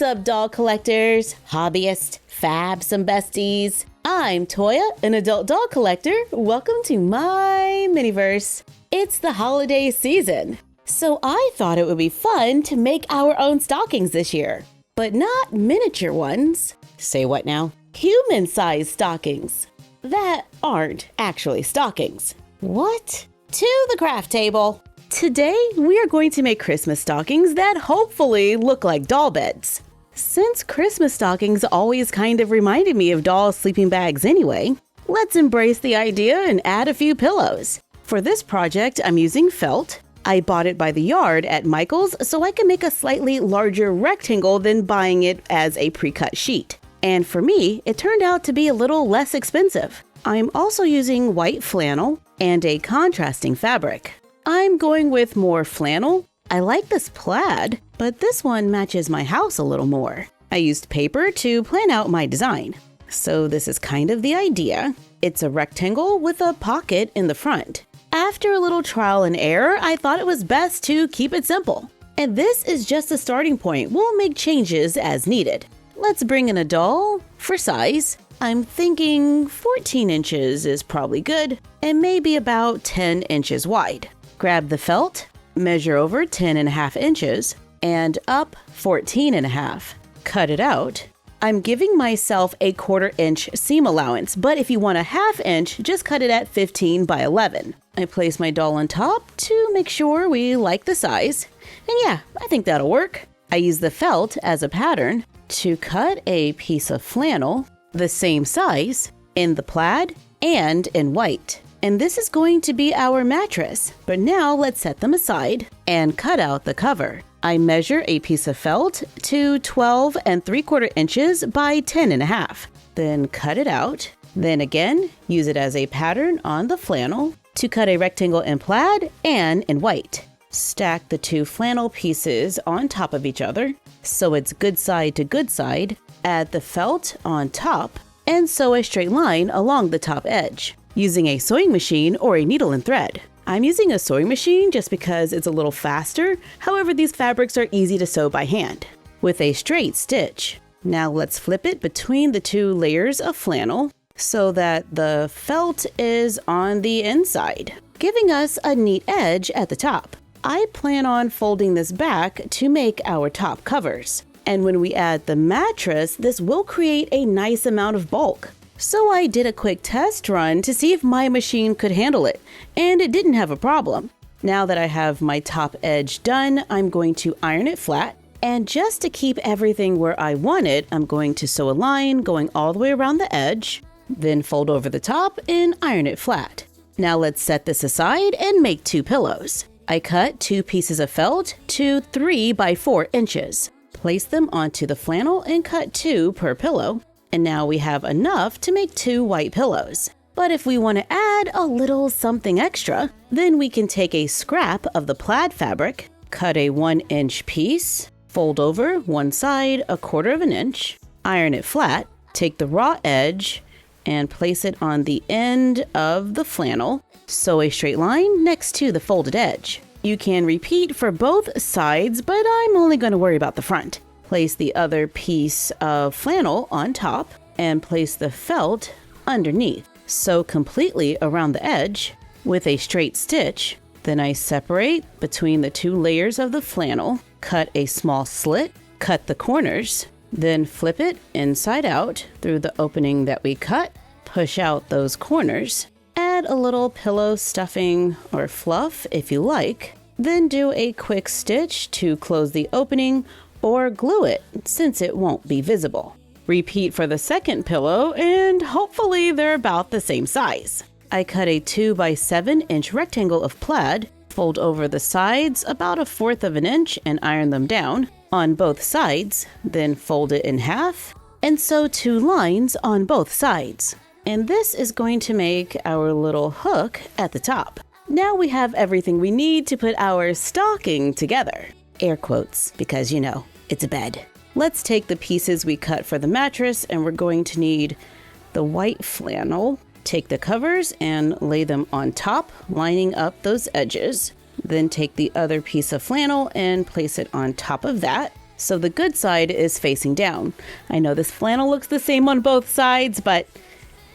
up, doll collectors, hobbyists, fabs, and besties? I'm Toya, an adult doll collector. Welcome to my miniverse. It's the holiday season, so I thought it would be fun to make our own stockings this year. But not miniature ones. Say what now? Human-sized stockings. That aren't actually stockings. What? To the craft table. Today, we are going to make Christmas stockings that hopefully look like doll beds. Since Christmas stockings always kind of reminded me of doll sleeping bags anyway, let's embrace the idea and add a few pillows. For this project, I'm using felt. I bought it by the yard at Michael's so I can make a slightly larger rectangle than buying it as a pre-cut sheet. And for me, it turned out to be a little less expensive. I'm also using white flannel and a contrasting fabric. I'm going with more flannel. I like this plaid, but this one matches my house a little more. I used paper to plan out my design. So this is kind of the idea. It's a rectangle with a pocket in the front. After a little trial and error, I thought it was best to keep it simple. And this is just a starting point. We'll make changes as needed. Let's bring in a doll for size. I'm thinking 14 inches is probably good, and maybe about 10 inches wide. Grab the felt, measure over 10.5 inches, and up 14.5. Cut it out. I'm giving myself a 1/4 inch seam allowance, but if you want a 1/2 inch, just cut it at 15 by 11. I place my doll on top to make sure we like the size. And yeah, I think that'll work. I use the felt as a pattern to cut a piece of flannel the same size in the plaid and in white. And this is going to be our mattress, but now let's set them aside and cut out the cover. I measure a piece of felt to 12 3/4 inches by 10.5, then cut it out. Then again, use it as a pattern on the flannel to cut a rectangle in plaid and in white. Stack the two flannel pieces on top of each other, so it's good side to good side. Add the felt on top and sew a straight line along the top edge, using a sewing machine or a needle and thread. I'm using a sewing machine just because it's a little faster. However, these fabrics are easy to sew by hand with a straight stitch. Now let's flip it between the two layers of flannel so that the felt is on the inside, giving us a neat edge at the top. I plan on folding this back to make our top covers. And when we add the mattress, this will create a nice amount of bulk. So I did a quick test run to see if my machine could handle it, and it didn't have a problem. Now that I have my top edge done, I'm going to iron it flat. And just to keep everything where I want it, I'm going to sew a line going all the way around the edge, then fold over the top and iron it flat. Now let's set this aside and make two pillows. I cut 2 pieces of felt to 3 by 4 inches. Place them onto the flannel and cut 2 per pillow. And now we have enough to make 2 white pillows. But if we want to add a little something extra, then we can take a scrap of the plaid fabric, cut a 1-inch piece, fold over one side 1/4 inch, iron it flat, take the raw edge and place it on the end of the flannel, sew a straight line next to the folded edge. You can repeat for both sides, but I'm only going to worry about the front. Place the other piece of flannel on top and place the felt underneath. Sew completely around the edge with a straight stitch. Then I separate between the 2 layers of the flannel, cut a small slit, cut the corners, then flip it inside out through the opening that we cut, push out those corners, add a little pillow stuffing or fluff if you like, then do a quick stitch to close the opening or glue it since it won't be visible. Repeat for the second pillow and hopefully they're about the same size. I cut a 2 by 7 inch rectangle of plaid, fold over the sides about 1/4 inch and iron them down on both sides, then fold it in half and sew 2 lines on both sides. And this is going to make our little hook at the top. Now we have everything we need to put our stocking together. Air quotes, because you know, it's a bed. Let's take the pieces we cut for the mattress and we're going to need the white flannel. Take the covers and lay them on top, lining up those edges. Then take the other piece of flannel and place it on top of that. so the good side is facing down. I know this flannel looks the same on both sides, but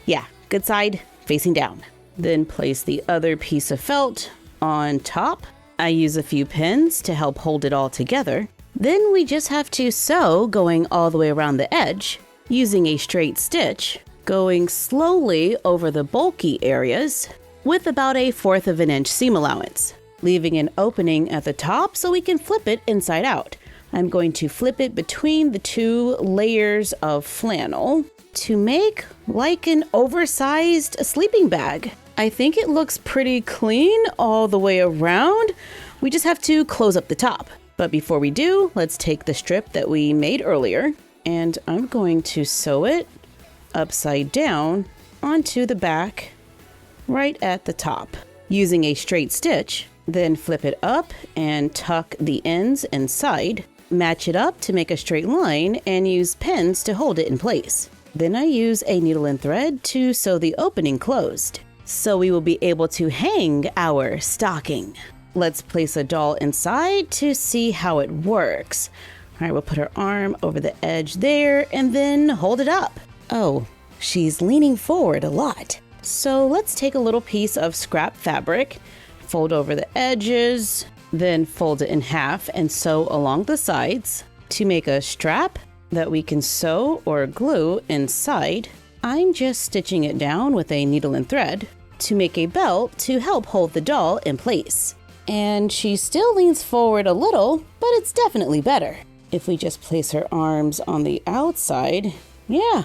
yeah, good side facing down. Then place the other piece of felt on top. I use a few pins to help hold it all together. Then we just have to sew going all the way around the edge, using a straight stitch, going slowly over the bulky areas with about 1/4 of an inch seam allowance, leaving an opening at the top so we can flip it inside out. I'm going to flip it between the 2 layers of flannel to make like an oversized sleeping bag. I think it looks pretty clean all the way around. We just have to close up the top. But before we do, let's take the strip that we made earlier, and I'm going to sew it upside down onto the back right at the top, using a straight stitch. Then flip it up and tuck the ends inside, match it up to make a straight line, and use pins to hold it in place. Then I use a needle and thread to sew the opening closed, so we will be able to hang our stocking. Let's place a doll inside to see how it works. All right, we'll put her arm over the edge there and then hold it up. Oh, she's leaning forward a lot. So let's take a little piece of scrap fabric, fold over the edges, then fold it in half and sew along the sides to make a strap that we can sew or glue inside. I'm just stitching it down with a needle and thread to make a belt to help hold the doll in place. And she still leans forward a little, but it's definitely better. If we just place her arms on the outside, yeah,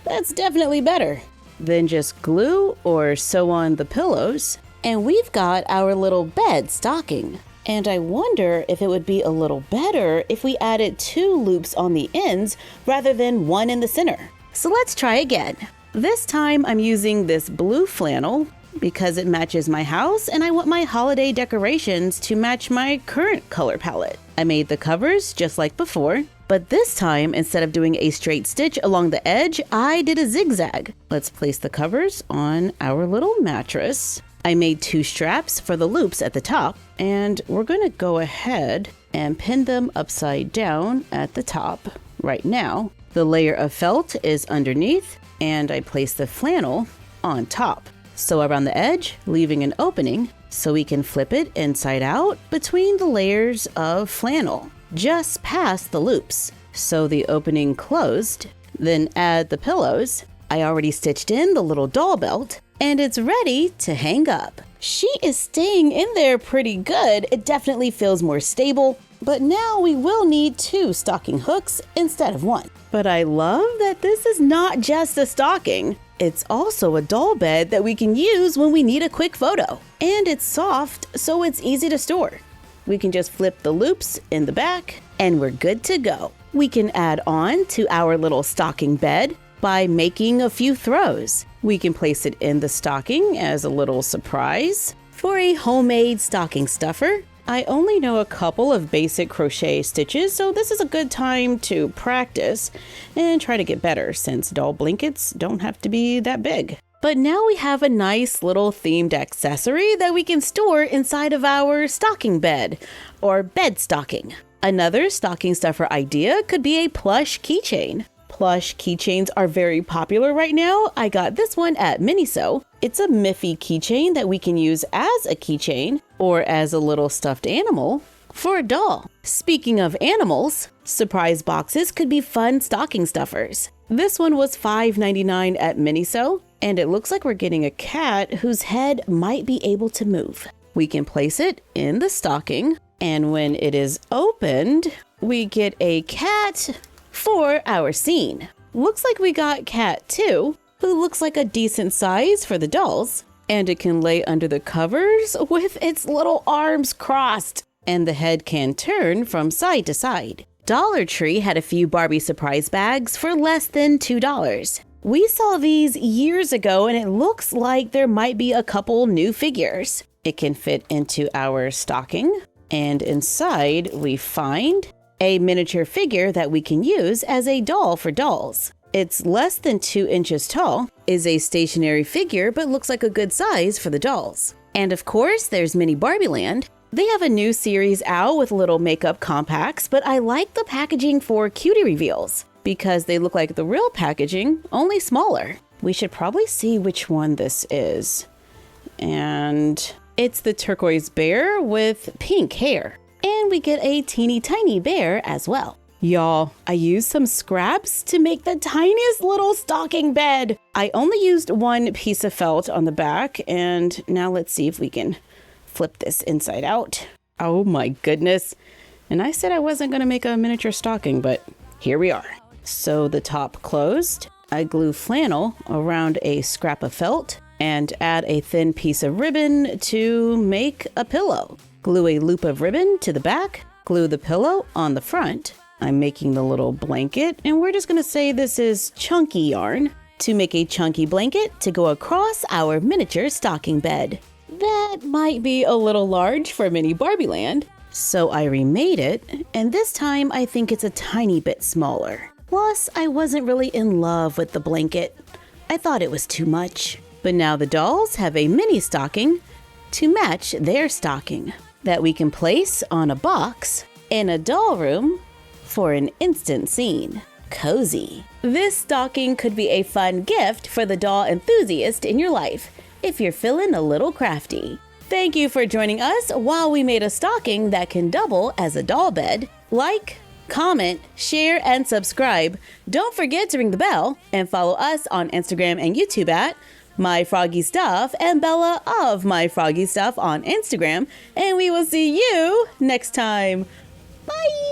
that's definitely better. Then just glue or sew on the pillows, and we've got our little bed stocking. And I wonder if it would be a little better if we added 2 loops on the ends rather than 1 in the center. So let's try again. This time I'm using this blue flannel because it matches my house and I want my holiday decorations to match my current color palette. I made the covers just like before, but this time, instead of doing a straight stitch along the edge, I did a zigzag. Let's place the covers on our little mattress. I made 2 straps for the loops at the top, and we're going to go ahead and pin them upside down at the top right now. The layer of felt is underneath, and I place the flannel on top. Sew around the edge, leaving an opening so we can flip it inside out between the layers of flannel, just past the loops. Sew the opening closed, then add the pillows. I already stitched in the little doll belt, and it's ready to hang up. She is staying in there pretty good. It definitely feels more stable, but now we will need 2 stocking hooks instead of 1. But I love that this is not just a stocking. It's also a doll bed that we can use when we need a quick photo. And it's soft, so it's easy to store. We can just flip the loops in the back, and we're good to go. We can add on to our little stocking bed by making a few throws. We can place it in the stocking as a little surprise. For a homemade stocking stuffer, I only know a couple of basic crochet stitches, so this is a good time to practice and try to get better since doll blankets don't have to be that big. But now we have a nice little themed accessory that we can store inside of our stocking bed or bed stocking. Another stocking stuffer idea could be a plush keychain. Plush keychains are very popular right now. I got this one at Miniso. It's a Miffy keychain that we can use as a keychain or as a little stuffed animal for a doll. Speaking of animals, surprise boxes could be fun stocking stuffers. This one was $5.99 at Miniso, and it looks like we're getting a cat whose head might be able to move. We can place it in the stocking, and when it is opened, we get a cat for our scene. Looks like we got Cat 2, who looks like a decent size for the dolls, and it can lay under the covers with its little arms crossed, and the head can turn from side to side. Dollar Tree had a few Barbie surprise bags for less than $2. We saw these years ago, and it looks like there might be a couple new figures. It can fit into our stocking, and inside we find a miniature figure that we can use as a doll for dolls. It's less than 2 inches tall, is a stationary figure, but looks like a good size for the dolls. And of course, there's Mini Barbie Land. They have a new series out with little makeup compacts, but I like the packaging for cutie reveals because they look like the real packaging, only smaller. We should probably see which one this is. And it's the turquoise bear with pink hair. And we get a teeny tiny bear as well. Y'all, I used some scraps to make the tiniest little stocking bed. I only used one piece of felt on the back, and now let's see if we can flip this inside out. Oh my goodness. And I said I wasn't going to make a miniature stocking, but here we are. So the top closed. I glue flannel around a scrap of felt and add a thin piece of ribbon to make a pillow. Glue a loop of ribbon to the back, glue the pillow on the front. I'm making the little blanket, and we're just going to say this is chunky yarn to make a chunky blanket to go across our miniature stocking bed. That might be a little large for mini Barbie Land, so I remade it, and this time I think it's a tiny bit smaller. Plus, I wasn't really in love with the blanket. I thought it was too much. But now the dolls have a mini stocking to match their stocking that we can place on a box in a doll room for an instant scene. Cozy. This stocking could be a fun gift for the doll enthusiast in your life if you're feeling a little crafty. Thank you for joining us while we made a stocking that can double as a doll bed. Like, comment, share, and subscribe. Don't forget to ring the bell and follow us on Instagram and YouTube at MyFroggyStuff and Bella of MyFroggyStuff on Instagram. And we will see you next time. Bye!